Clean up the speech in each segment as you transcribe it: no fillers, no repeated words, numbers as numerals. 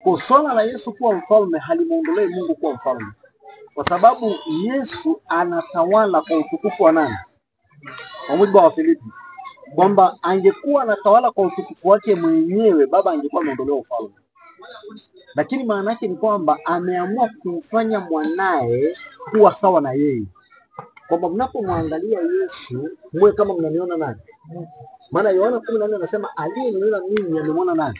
Kwa swala la Yesu kuwa mfalme halimuondolei Mungu kuwa mfalme, kwa sababu Yesu anatawala kwa utukufu wa nani? Kwa mujibu wa Wafilipi, kwamba angekuwa anatawala kwa utukufu wake mwenyewe, Baba angekuwa ameondolewa ufalme. Lakini maana yake ni kwamba ameamua kumfanya mwanae kuwa sawa na yeye, kwamba mnapomwangalia Yesu mwe kama mnaniona nani. Maana Yohana 14 anasema aliyeniona mimi amemwona nani.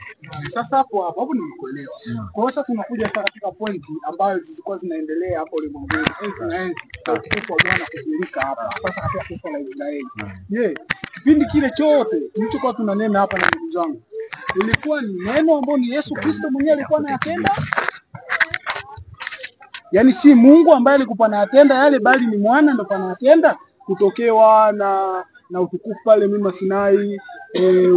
Sasa hapo nimekuelewa. Kwa hiyo sasa tunakuja sasa katika pointi ambayo zilikuwa zinaendelea hapo ulimwenguni. Enzi utukufu wa Bwana kudhihirika hapa. Sasa katika taifa la Israeli. Kipindi kile chote tulichokuwa tunanena hapa na ndugu zangu, ilikuwa ni neno ambalo ni Yesu Kristo mwenyewe alikuwa anayatenda. Yaani si Mungu ambaye alikuwa anayatenda yale, bali ni mwana ndo anayatenda, kutokewa na utukufu pale mlima Sinai,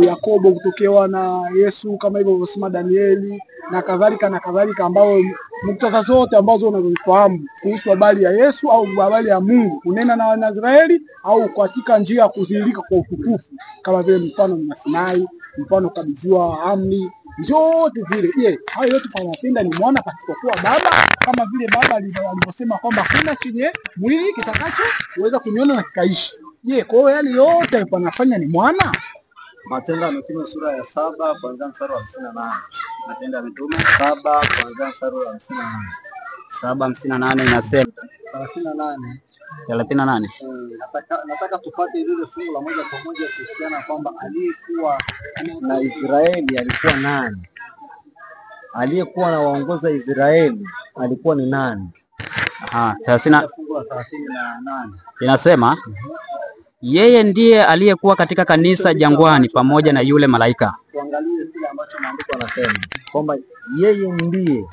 Yakobo kutokewa na Yesu kama hivyo alivyosema Danieli na kadhalika, ambao muktadha zote ambazo unazofahamu kuhusu habari ya Yesu au habari ya Mungu kunena na Wanaisraeli au katika njia ya kudhihirika kwa utukufu, kama vile mfano mlima Sinai, mfano kabidhiwa amri, zote zile. Hayo yote tunapenda ni mwana katika kuwa baba, kama vile baba alivyosema kwamba kuna chenye mwili kitakacho uweza kuniona na kikaishi. Kwa hiyo yale yote alifanya ni mwana. Matendo ya Mitume sura ya 7 kuanzia mstari wa 58. Matendo ya Mitume 7 kuanzia mstari wa 58. 7:58 inasema 38. Nataka tupate lile fungu la moja kwa moja kuhusiana kwamba aliyekuwa na Israeli alikuwa nani? Aliyekuwa anawaongoza Israeli alikuwa ni nani? 38 inasema yeye ndiye aliyekuwa katika kanisa jangwani pamoja na yule malaika. Tuangalie kile ambacho maandiko yanasema kwamba yeye ndiye.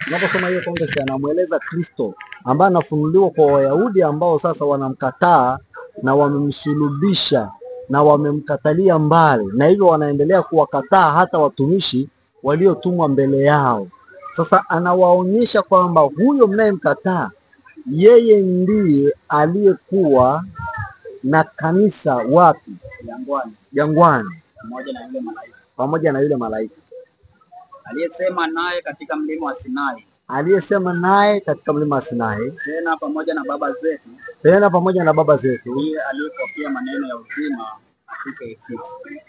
Unaposoma hiyo context anamueleza Kristo ambaye anafunuliwa kwa Wayahudi ambao sasa wanamkataa na wamemsulubisha na wamemkatalia mbali, na hivyo wanaendelea kuwakataa hata watumishi waliotumwa mbele yao. Sasa anawaonyesha kwamba huyo mnayemkataa, yeye ndiye aliyekuwa na kanisa wapi? Jangwani pamoja na yule malaika Aliyesema naye katika mlima wa Sinai. Tena pamoja na baba zetu. Ndiye aliyepokea maneno ya uzima katika Yesu.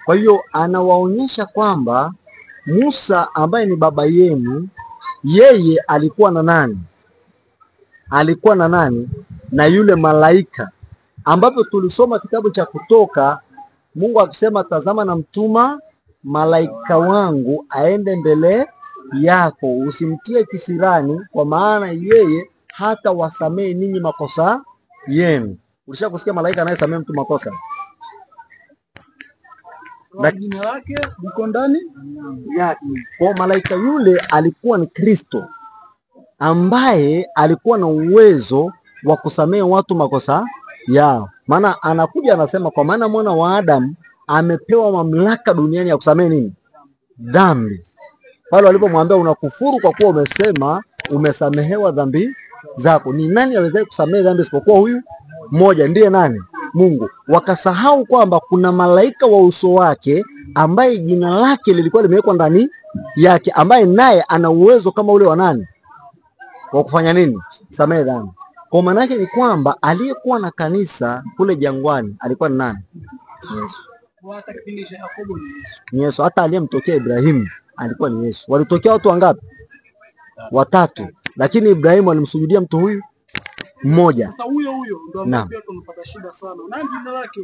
Kwa hiyo anawaonyesha kwamba Musa ambaye ni baba yenu, yeye alikuwa na nani? Na yule malaika, ambapo tulisoma kitabu cha Kutoka, Mungu akisema tazama na mtuma malaika wangu aende mbele yako, usimtie kisirani, kwa maana yeye hata wasamehe ninyi makosa yenu. Ulisha kusikia malaika anayesamehe mtu makosa? Jina lake liko ndani yake. Kwa malaika yule alikuwa ni Kristo ambaye alikuwa na uwezo wa kusamehe watu makosa yao. Maana anakuja anasema kwa maana mwana wa Adamu amepewa mamlaka duniani ya kusamehe nini? Dhambi. Pale walipomwambia unakufuru kwa kuwa umesema umesamehewa dhambi zako. Ni nani awezaye kusamehe dhambi isipokuwa huyu mmoja, ndiye nani? Mungu. Wakasahau kwamba kuna malaika wa uso wake ambaye jina lake lilikuwa limewekwa ndani yake, ambaye naye ana uwezo kama ule wa nani? Wa kufanya nini? Samehe dhambi. Kwa maana yake ni kwamba aliyekuwa na kanisa kule jangwani alikuwa ni nani? Yesu. Yesu. Hata aliyemtokea Ibrahimu alikuwa ni Yesu. Walitokea watu wangapi? Watatu. Lakini Ibrahimu alimsujudia mtu huyu mmoja. Sasa huyo ndio ambaye tunapata shida sana. Nani jina lake?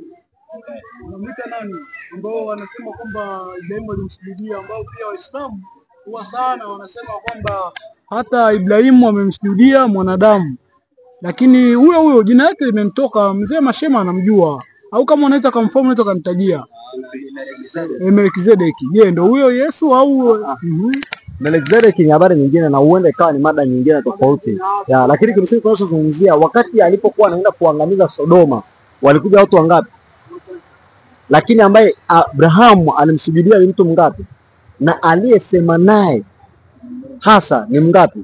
Unamwita nani? Ambao wanasema kwamba Ibrahimu alimsujudia, ambao pia Waislamu huwa sana wanasema kwamba hata Ibrahimu amemsujudia mwanadamu. Lakini huyo jina lake limemtoka, mzee Mashema anamjua. Au kama unaweza kumfahamu unaweza kumtajia. Melkizedeki. Ndio huyo Yesu au Melkizedeki ni habari nyingine na huenda ikawa ni mada nyingine tofauti. Lakini kimsingi tunachozungumzia wakati alipokuwa anaenda kuangamiza Sodoma, walikuja watu wangapi? Lakini ambaye Abrahamu alimsujudia ni mtu mngapi? Na aliyesema naye hasa ni mngapi?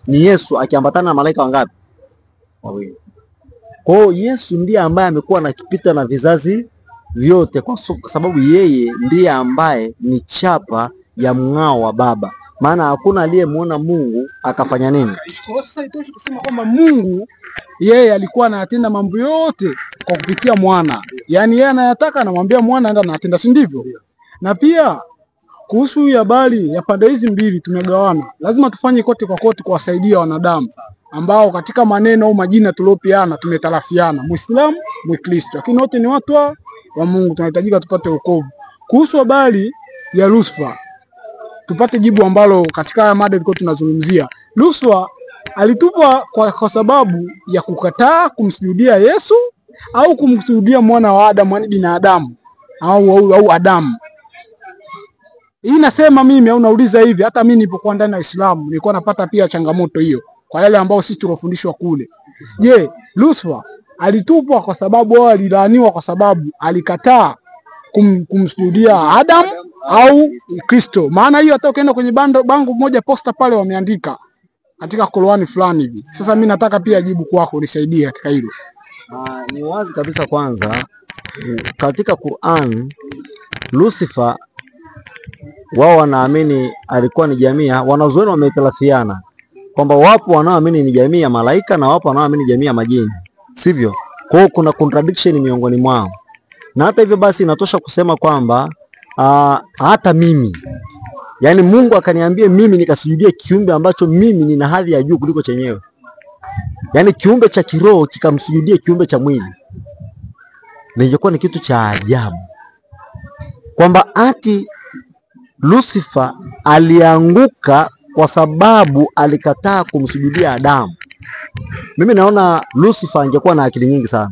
Ni Yesu, akiambatana na malaika wangapi? Wawili. Kwa hiyo Yesu ndiye ambaye amekuwa anakipita na vizazi vyote, kwa sababu yeye ndiye ambaye ni chapa ya mng'ao wa Baba, maana hakuna aliyemuona Mungu akafanya nini. Kwa sasa itoshi kusema kwamba Mungu yeye alikuwa anatenda mambo yote kwa kupitia mwana, yaani yeye anayataka anamwambia mwana aenda anatenda, si ndivyo? Na pia kuhusu habari ya pande hizi mbili tumegawana, lazima tufanye kote kwa kote kuwasaidia wanadamu ambao katika maneno au majina tuliopiana tumetarafiana, Muislamu, Mkristo, lakini wote ni watu wa Mungu, tunahitajika tupate wokovu. Kuhusu habari ya Lucifer, tupate jibu ambalo katika haya mada tulikuwa tunazungumzia. Lucifer alitupwa kwa sababu ya kukataa kumsujudia Yesu au kumsujudia mwana wa Adamu, yani binadamu au Adamu. Hii nasema mimi au nauliza hivi, hata mimi nilipokuwa ndani ya Uislamu nilikuwa napata pia changamoto hiyo kwa yale ambao sisi tulofundishwa kule. Je, Lucifer alitupwa kwa sababu au alilaaniwa kwa sababu alikataa kumsujudia Adam au Kristo? Maana hiyo hata ukienda kwenye bango moja posta pale wameandika katika Qur'ani fulani hivi. Sasa mimi nataka pia jibu kwako, nisaidie katika hilo. Ni wazi kabisa, kwanza katika Qur'an Lucifer wao wanaamini alikuwa ni jamii, wanazuoni wametalafiana kwamba wapo wanaoamini ni jamii ya malaika na wapo wanaoamini jamii ya majini, sivyo? Kwa hiyo kuna contradiction miongoni mwao, na hata hivyo basi inatosha kusema kwamba hata mimi, yani Mungu akaniambia mimi nikasujudie kiumbe ambacho mimi nina hadhi ya juu kuliko chenyewe, yani kiumbe cha kiroho kikamsujudie kiumbe cha mwili, ningekuwa ni kitu cha ajabu kwamba ati Lucifer alianguka kwa sababu alikataa kumsujudia Adamu. Mimi naona Lucifer angekuwa na akili nyingi sana.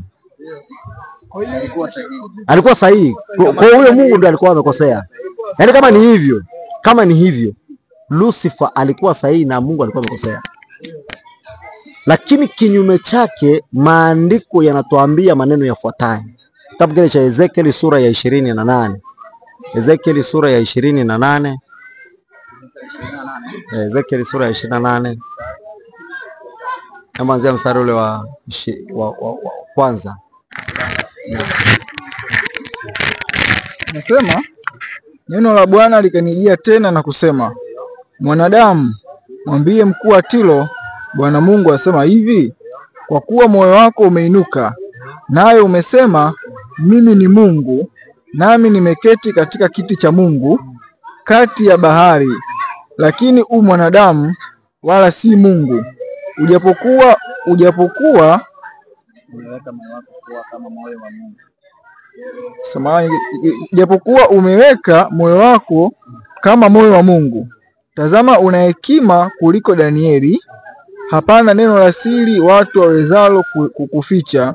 Alikuwa sahihi. Kwa huyo Mungu ndiye alikuwa amekosea. Yaani kama ni hivyo Lucifer alikuwa sahihi na Mungu alikuwa amekosea. Lakini kinyume chake maandiko yanatuambia maneno yafuatayo. Kitabu kile cha Ezekiel sura ya 28. Ezekiel sura ya 28. Ezekiel sura ya 28. Kama anzia mstari ule wa kwanza. Nasema, neno la Bwana likanijia tena na kusema, mwanadamu, mwambie mkuu wa Tiro, Bwana Mungu asema hivi, kwa kuwa moyo wako umeinuka, nawe umesema, mimi ni Mungu, nami nimeketi katika kiti cha Mungu kati ya bahari, lakini u mwanadamu wala si Mungu, ujapokuwa umeweka moyo wako kama moyo wa Mungu. Tazama, una hekima kuliko Danieli, hapana neno la siri watu wawezalo kukuficha.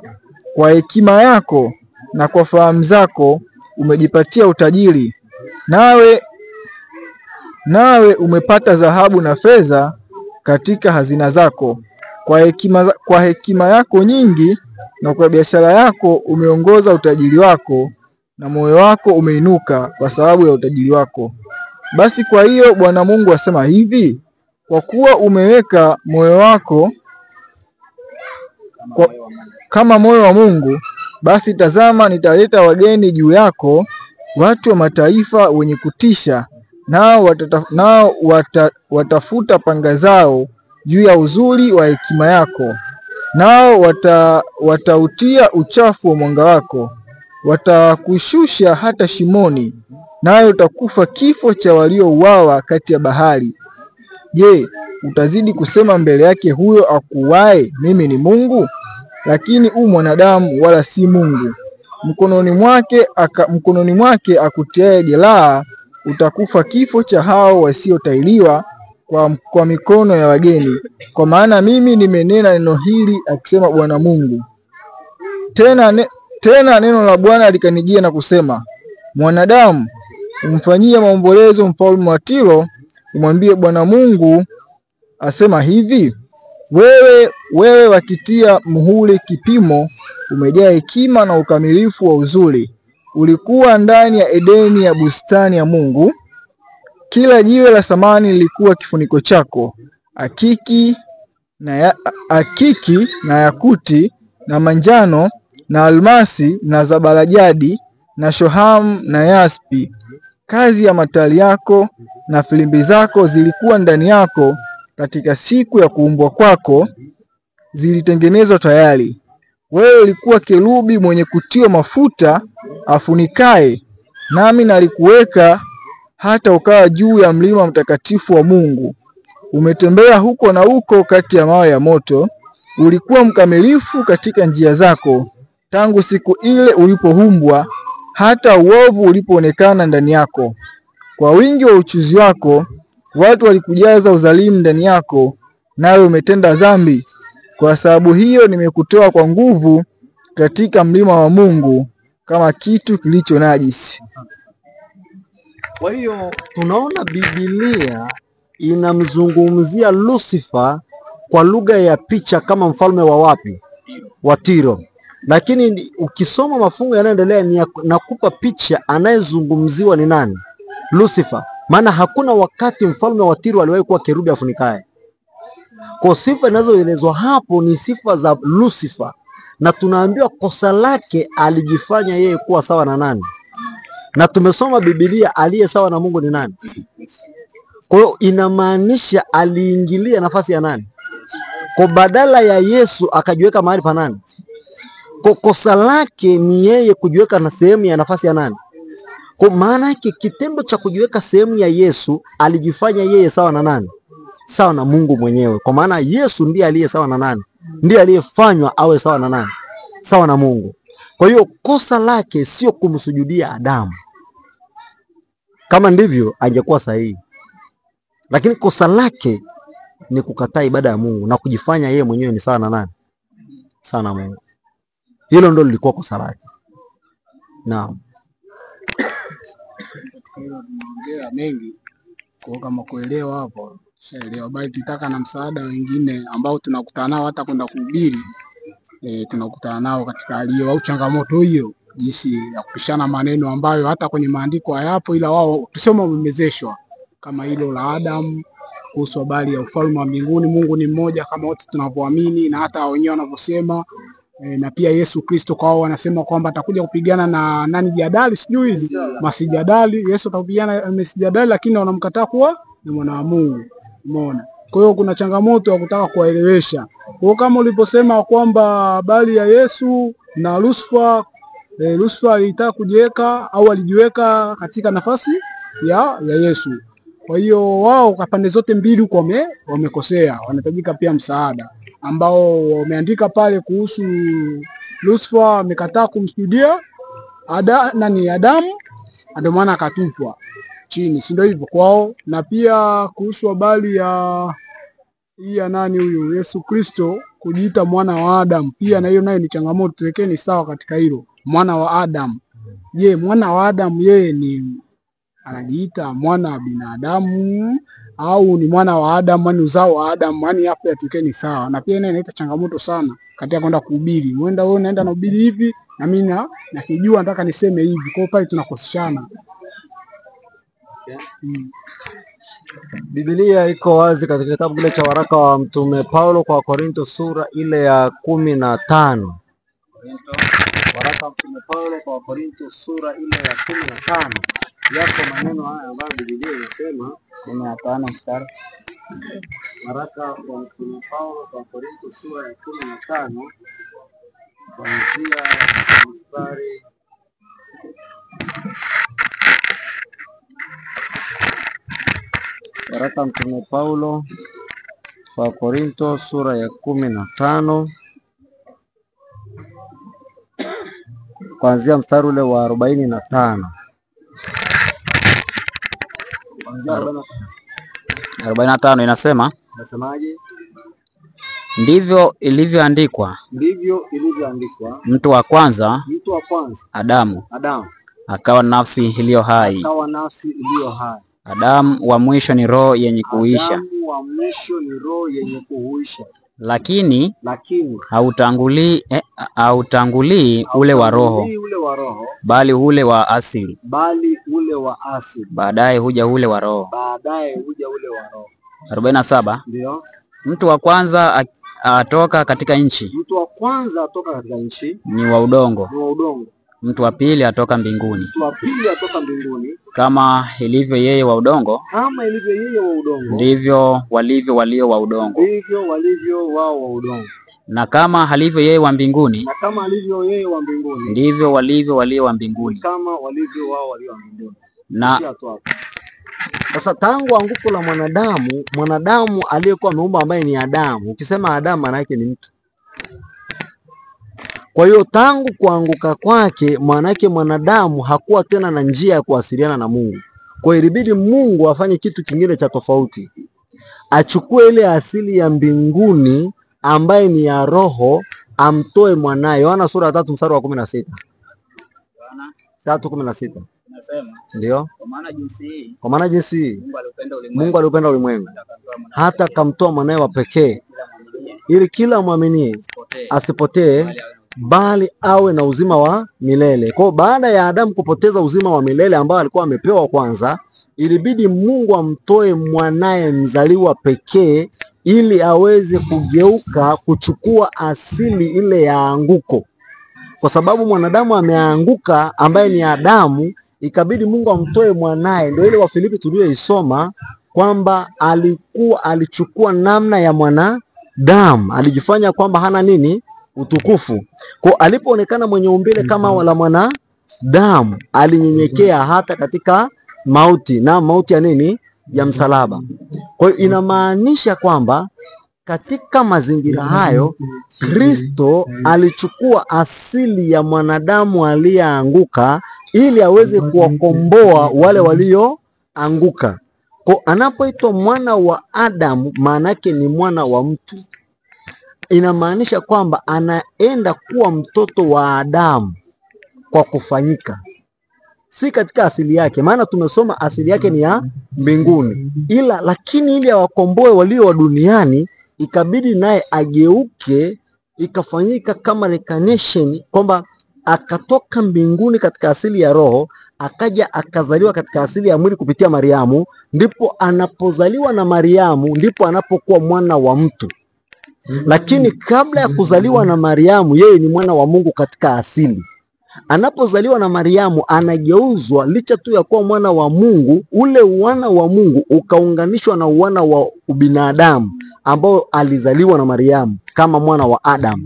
Kwa hekima yako na kwa fahamu zako umejipatia utajiri, nawe umepata dhahabu na fedha katika hazina zako. Kwa hekima yako nyingi na kwa biashara yako umeongoza utajiri wako, na moyo wako umeinuka kwa sababu ya utajiri wako. Basi kwa hiyo Bwana Mungu asema hivi, kwa kuwa umeweka moyo wako kama moyo wa Mungu, basi tazama, nitaleta wageni juu yako, watu wa mataifa wenye kutisha, nao watafuta panga zao juu ya uzuri wa hekima yako, nao watautia uchafu wa mwanga wako, watakushusha hata shimoni, nawe utakufa kifo cha waliouawa kati ya bahari. Je, utazidi kusema mbele yake huyo akuwae, mimi ni Mungu? Lakini u mwanadamu wala si Mungu. Mkononi mwake akutiaye jeraha, utakufa kifo cha hao wasiotailiwa kwa mikono ya wageni. Kwa maana mimi nimenena neno hili, akisema Bwana Mungu. Tena neno la Bwana likanijia na kusema, mwanadamu, umfanyie maombolezo mfalme wa Tiro, umwambie Bwana Mungu asema hivi, wewe wakitia muhuri kipimo, umejaa hekima na ukamilifu wa uzuri. Ulikuwa ndani ya Edeni ya bustani ya Mungu. Kila jiwe la samani lilikuwa kifuniko chako, akiki na yakuti na manjano na almasi na zabarajadi na shohamu na yaspi. kazi ya matali yako na filimbi zako zilikuwa ndani yako katika siku ya kuumbwa kwako, zilitengenezwa tayari. Wewe ulikuwa kerubi mwenye kutiwa mafuta afunikaye, nami nalikuweka hata ukawa juu ya mlima mtakatifu wa Mungu. Umetembea huko na huko kati ya mawe ya moto. Ulikuwa mkamilifu katika njia zako tangu siku ile ulipoumbwa hata uovu ulipoonekana ndani yako. Kwa wingi wa uchuzi wako watu walikujaza udhalimu ndani yako, nawe umetenda dhambi. Kwa sababu hiyo nimekutoa kwa nguvu katika mlima wa Mungu kama kitu kilicho najisi. Kwa hiyo tunaona Biblia inamzungumzia Lucifer kwa lugha ya picha kama mfalme wa wapi? Wa Tiro. Lakini ukisoma mafungu yanayoendelea nakupa picha anayezungumziwa ni nani? Lucifer. Maana hakuna wakati mfalme wa Tiro aliwahi kuwa kerubi afunikaye. Kwa sifa zinazoelezwa hapo ni sifa za Lucifer, na tunaambiwa kosa lake alijifanya yeye kuwa sawa na nani? Na tumesoma Biblia aliye sawa na Mungu ni nani? Kwa hiyo inamaanisha aliingilia nafasi ya nani? Kwa badala ya Yesu akajiweka mahali pa nani? Kwa kosa lake ni yeye kujiweka na sehemu ya nafasi ya nani? Kwa maana yake kitendo cha kujiweka sehemu ya Yesu, alijifanya yeye sawa na nani? Sawa na Mungu mwenyewe. Kwa maana Yesu ndiye aliye sawa na nani? Ndiye aliyefanywa awe sawa na nani? Sawa na Mungu. Kwa hiyo kosa lake sio kumsujudia Adamu. Kama ndivyo angekuwa sahihi. Lakini kosa lake ni kukataa ibada ya Mungu na kujifanya yeye mwenyewe ni sawa na nani? Sawa na Mungu. Hilo ndio lilikuwa kosa lake. Naam. Tunaongea mengi kwa kama kuelewa hapo, shaelewa, bali tutaka na msaada wengine ambao tunakutana nao hata kwenda kuhubiri, tunakutana nao katika hali hiyo au changamoto hiyo, jinsi ya kupishana maneno ambayo hata kwenye maandiko hayapo, ila wao tuseme wamemezeshwa, kama hilo la Adam kuhusu habari ya ufalme wa mbinguni. Mungu ni mmoja kama wote tunavyoamini na hata wenyewe wanavyosema. Na pia Yesu Kristo kwao wanasema kwamba atakuja kupigana na nani, jadali sijui masijadali. Yesu atakupigana masijadali, lakini wanamkataa kuwa ni mwana wa Mungu. Umeona? Kwa hiyo kuna changamoto ya kutaka kuwaelewesha. Kwa kama uliposema kwamba habari ya Yesu na Lucifer, Lucifer alitaka kujiweka au alijiweka katika nafasi ya Yesu. Kwa hiyo wao kwa pande zote mbili huko wamekosea, wanahitajika pia msaada ambao wameandika pale kuhusu Lucifer amekataa kumsujudia Adamu, ndio maana akatupwa chini, si ndio hivyo kwao. Na pia kuhusu habari ya nani huyu Yesu Kristo kujiita mwana wa Adamu, pia na hiyo nayo ni changamoto, tuwekeni sawa katika hilo. Mwana wa Adamu, je, mwana wa Adamu yeye ni anajiita mwana wa binadamu au ni mwana wa Adamu, yani uzao wa Adamu? Yani hapo yatukeni sawa. Na pia inaita changamoto sana katika kwenda kuhubiri. Mwenda wewe unaenda na hubiri hivi na mimi nakijua nataka niseme hivi, kwa hiyo pale tunakoseshana. Biblia iko wazi katika kitabu kile cha waraka wa Mtume Paulo kwa Korinto sura ile ya 15. Waraka wa Mtume Paulo kwa Korinto sura ile ya 15. Yako maneno haya ambayo Biblia inasema, 15 mstari. Waraka wa Mtume Paulo kwa Korinto sura ya 15 kuanzia mstari Waraka Mtume Paulo kwa Korinto sura ya 15 kuanzia mstari ule wa 45. 45 inasema, nasemaje? Ndivyo ilivyoandikwa, mtu wa kwanza Adamu akawa nafsi iliyo hai, Adamu wa mwisho ni roho yenye kuisha. Lakini hautangulii ule wa roho, bali ule wa asili. Baadaye huja ule wa roho. 47. Ndio. Mtu wa kwanza atoka katika nchi, ni ni wa udongo, mtu wa pili atoka mbinguni. Mtu wa pili atoka mbinguni. Kama ilivyo yeye wa udongo, Kama ilivyo yeye wa udongo, ndivyo walivyo walio wa udongo. ndivyo walivyo wao wa udongo. Na kama alivyo yeye wa mbinguni, Na kama alivyo yeye wa mbinguni, ndivyo walivyo walio wa mbinguni. kama walivyo wao walio wa mbinguni. Na Ishia tu hapo. Sasa tangu anguko la mwanadamu aliyekuwa ameumba ambaye ni Adamu. Ukisema Adamu maana yake ni mtu. Kwa hiyo tangu kuanguka kwake, maana yake mwanadamu hakuwa tena na njia ya kuwasiliana na Mungu. Kwa hiyo ilibidi Mungu afanye kitu kingine cha tofauti. Achukue ile asili ya mbinguni ambaye ni ya roho, amtoe mwanaye. Yohana sura ya 3 mstari wa 16. 3:16. nasema, Ndio. Kwa maana jinsi hii Mungu aliupenda ulimwengu hata akamtoa mwanae wa pekee, ili kila mwaminie asipotee bali awe na uzima wa milele. Kwa baada ya Adamu kupoteza uzima wa milele ambao alikuwa amepewa kwanza, ilibidi Mungu amtoe mwanae mzaliwa pekee ili aweze kugeuka kuchukua asili ile ya anguko. Kwa sababu mwanadamu ameanguka ambaye ni Adamu, ikabidi Mungu amtoe mwanae. Ndio ile wa Filipi tuliyoisoma kwamba alichukua namna ya mwanadamu, alijifanya kwamba hana nini? Utukufu. Kwa alipoonekana mwenye umbile kama wala mwanadamu, alinyenyekea hata katika mauti, na mauti ya nini? Ya msalaba. Kwa hiyo inamaanisha kwamba katika mazingira hayo Kristo alichukua asili ya mwanadamu aliyeanguka ili aweze kuwakomboa wale walioanguka. Kwa anapoitwa mwana wa Adamu, maana yake ni mwana wa mtu. Inamaanisha kwamba anaenda kuwa mtoto wa Adamu kwa kufanyika, si katika asili yake, maana tumesoma asili yake ni ya mbinguni, lakini ili awakomboe walio wa duniani ikabidi naye ageuke, ikafanyika kama reincarnation, kwamba akatoka mbinguni katika asili ya roho, akaja akazaliwa katika asili ya mwili kupitia Mariamu. Ndipo anapozaliwa na Mariamu ndipo anapokuwa mwana wa mtu. Lakini kabla ya kuzaliwa na Mariamu, yeye ni mwana wa Mungu katika asili. Anapozaliwa na Mariamu anageuzwa, licha tu ya kuwa mwana wa Mungu, ule wana wa Mungu ukaunganishwa na wana wa ubinadamu ambao alizaliwa na Mariamu kama mwana wa Adamu.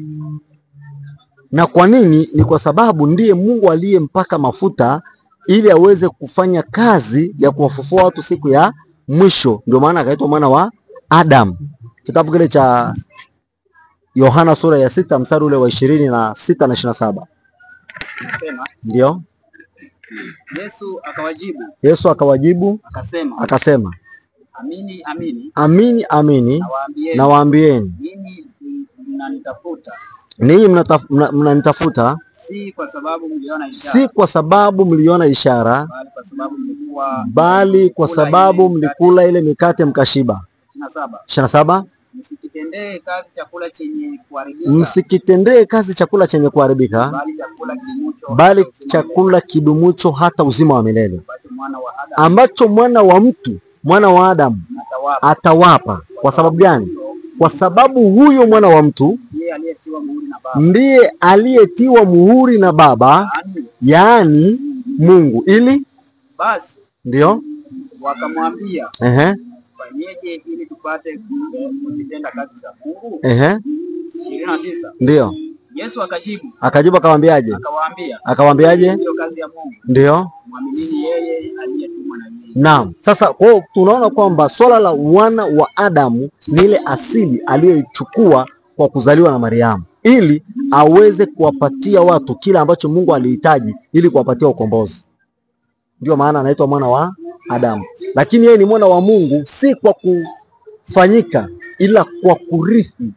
Na kwa nini? Ni kwa sababu ndiye Mungu aliyempaka mafuta ili aweze kufanya kazi ya kuwafufua watu siku ya mwisho. Ndio maana akaitwa mwana wa Adamu. Kitabu kile cha Yohana sura ya 6 mstari ule wa 26 na 27. Nasema, ndio. Yesu akawajibu akasema, amini amini nawaambieni, ninyi mnanitafuta si kwa sababu mliona ishara, bali kwa sababu mlikula ile mikate mkashiba. 27. Msikitendee kazi chakula chenye kuharibika, bali chakula kidumucho hata uzima wa milele, ambacho mwana wa mtu, mwana wa Adamu, atawapa. Kwa sababu gani? Kwa sababu huyo mwana wa mtu ndiye aliyetiwa muhuri na Baba, yaani Mungu. Ili basi ndio wakamwambia, fanyeje ili tupate kuzitenda kazi za Mungu? 29. Ndio. Yesu akajibu akamwambiaje? Akawaambiaje? Ndio kazi ya Mungu. Ndio. Muamini yeye aliyetumwa na yeye. Naam. Sasa kwa tunaona kwamba swala la wana wa Adamu ni ile asili aliyoichukua kwa kuzaliwa na Mariamu, ili aweze kuwapatia watu kile ambacho Mungu alihitaji ili kuwapatia ukombozi. Ndio maana anaitwa mwana wa Adamu. Lakini yeye ni mwana wa Mungu, si kwa kufanyika, ila kwa kurithi,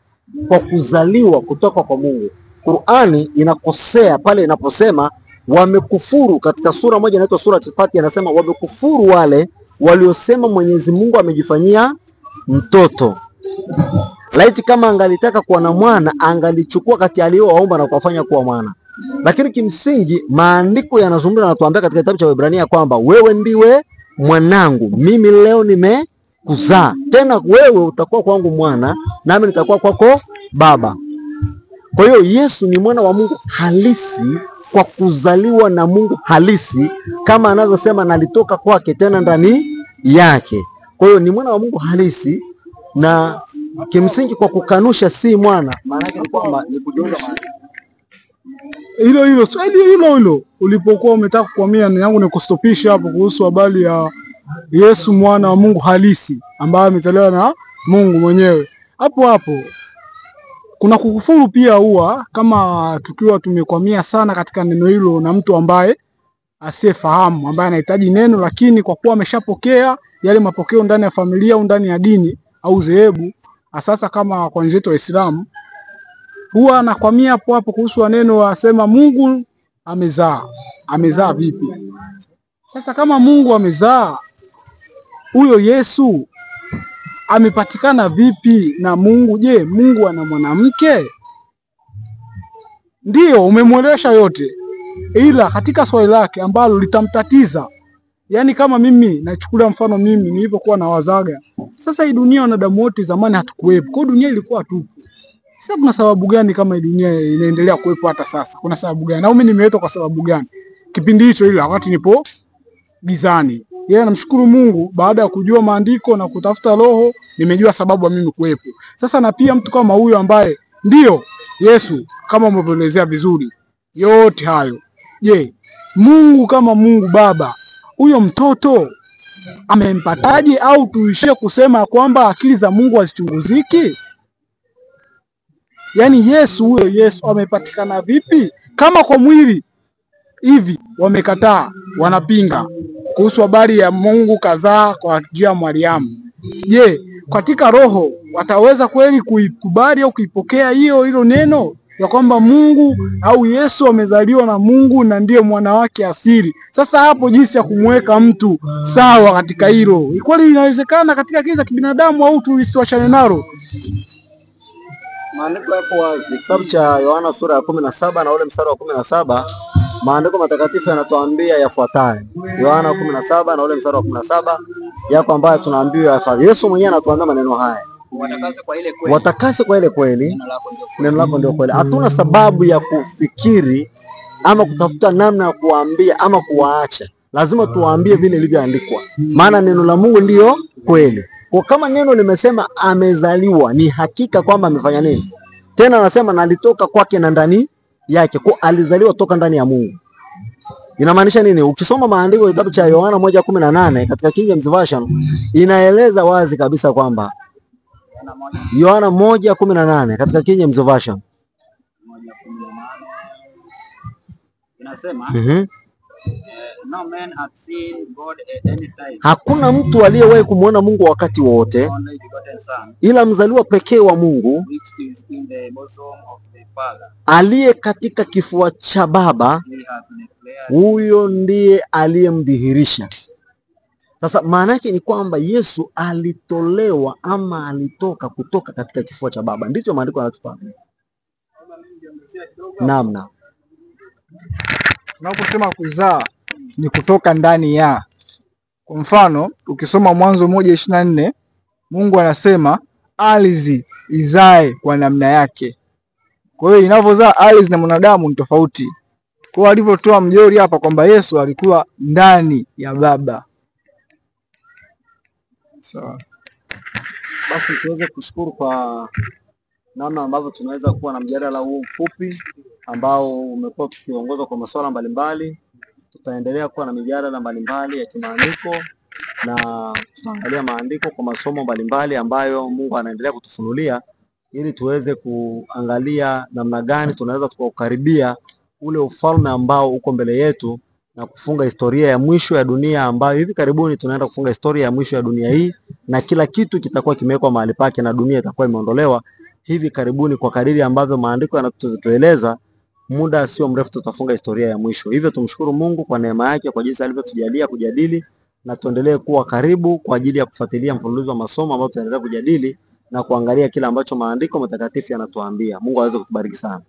kwa kuzaliwa kutoka kwa Mungu. Qur'ani inakosea pale inaposema wamekufuru. Katika sura moja inaitwa sura Al-Fatiha, anasema wamekufuru wale waliosema Mwenyezi Mungu amejifanyia mtoto. Laiti kama angalitaka kuwa na mwana, angalichukua kati aliyowaomba na kuwafanya kuwa mwana. Lakini kimsingi maandiko yanazungumza na tuambia katika kitabu cha Waebrania kwamba wewe ndiwe mwanangu, mimi leo nimekuzaa, tena wewe utakuwa kwangu mwana, nami nitakuwa kwako baba. Kwa hiyo Yesu ni mwana wa Mungu halisi kwa kuzaliwa na Mungu halisi, kama anavyosema nalitoka kwake tena ndani yake. Kwa hiyo ni mwana wa Mungu halisi, na kimsingi kwa kukanusha si mwana, maana yake ni kwamba ni kujiunga maandiko. Hilo ulipokuwa umetaka kukwamia ni yangu ni kustopisha hapo kuhusu habari ya Yesu mwana wa Mungu halisi ambaye amezaliwa na Mungu mwenyewe. Hapo kuna kukufuru pia, huwa kama tukiwa tumekwamia sana katika neno hilo na mtu ambaye asiyefahamu, ambaye anahitaji neno, lakini kwa kuwa ameshapokea yale mapokeo ndani ya familia au ndani ya dini au dhehebu, sasa kama kwa wenzetu Waislamu, huwa anakwamia hapo kuhusu neno, asema Mungu amezaa. Amezaa vipi? Sasa kama Mungu amezaa, huyo Yesu amepatikana vipi na Mungu? Je, Mungu ana mwanamke? Ndiyo, umemwelewesha yote, ila katika swali lake ambalo litamtatiza, yani kama mimi nachukulia mfano, mimi nilivyokuwa na wazaga, sasa hii dunia wanadamu wote zamani hatukuwepo, kwa dunia ilikuwa tupu. Sasa kuna sababu gani kama hii dunia inaendelea kuwepo hata sasa? Kuna sababu gani? Au mimi nimeletwa kwa sababu gani kipindi hicho, ile wakati nipo gizani? Yeye namshukuru Mungu, baada ya kujua maandiko na kutafuta roho, nimejua sababu ya mimi kuwepo. Sasa na pia mtu kama huyo ambaye ndio Yesu kama umevyoelezea vizuri yote hayo, je, Mungu kama Mungu Baba, huyo mtoto amempataje? Au tuishie kusema kwamba akili za Mungu hazichunguziki? Yaani huyo Yesu amepatikana vipi? Kama kwa mwili hivi wamekataa, wanapinga kuhusu habari ya Mungu kazaa kwa njia ya Mariamu, je, katika roho wataweza kweli kuikubali au kuipokea hilo neno ya kwamba Mungu au Yesu amezaliwa na Mungu na ndiye mwana wake asili? Sasa hapo jinsi ya kumweka mtu sawa katika hilo, kweli inawezekana katika akili za kibinadamu au tuachane nalo? Maandiko yako wazi, kitabu cha Yohana sura ya 17 na ule mstari wa 17, maandiko matakatifu yanatuambia yafuatayo. Yohana 17 na ule mstari wa 17 yako ambayo tunaambiwa yafuatayo. Yesu mwenyewe anatuambia maneno haya, watakase kwa ile kweli, neno lako ndio kweli. Hatuna sababu ya kufikiri ama kutafuta namna ya kuambia ama kuwaacha, lazima tuwaambie vile ilivyoandikwa, maana neno la Mungu ndio kweli. Kwa kama neno limesema amezaliwa, ni hakika kwamba amefanya nini? Tena anasema nalitoka kwake na ndani yake, kwa alizaliwa toka ndani ya Mungu. Inamaanisha nini? Ukisoma maandiko kitabu cha Yohana 1:18 katika King James Version inaeleza wazi kabisa kwamba Yohana 1:18 katika King James Version inasema no man has seen God at any time. Hakuna mtu aliyewahi kumuona Mungu wakati wote, ila mzaliwa pekee wa Mungu aliye katika kifua cha Baba, huyo ndiye aliyemdhihirisha. Sasa maana yake ni kwamba Yesu alitolewa ama alitoka kutoka katika kifua cha Baba, ndicho maandiko yanatuambia. Namna tunaposema kuzaa ni kutoka ndani ya. Kwa mfano ukisoma Mwanzo 1:24, Mungu anasema ardhi izae kwa namna yake. Kwa hiyo inavyozaa ardhi na mwanadamu ni tofauti. Kwa hiyo alivyotoa mjori hapa kwamba Yesu alikuwa ndani ya Baba. Sawa. Basi tuweze kushukuru kwa namna ambavyo tunaweza kuwa na mjadala huu mfupi ambao umekuwa tukiongozwa kwa masuala mbalimbali. Tutaendelea kuwa na mijadala mbalimbali ya kimaandiko na tutaangalia maandiko kwa masomo mbalimbali ambayo Mungu anaendelea kutufunulia, ili tuweze kuangalia namna gani tunaweza tukaukaribia ule ufalme ambao uko mbele yetu na kufunga historia ya mwisho ya dunia, ambayo hivi karibuni tunaenda kufunga historia ya mwisho ya dunia hii, na kila kitu kitakuwa kimewekwa mahali pake na dunia itakuwa imeondolewa hivi karibuni. Kwa kadiri ambavyo maandiko yanatueleza, muda sio mrefu tutafunga historia ya mwisho. Hivyo tumshukuru Mungu kwa neema yake, kwa jinsi alivyotujalia kujadili, na tuendelee kuwa karibu kwa ajili ya kufuatilia mfululizo wa masomo ambayo tunaendelea kujadili na kuangalia kila ambacho maandiko matakatifu yanatuambia. Mungu aweze kutubariki sana.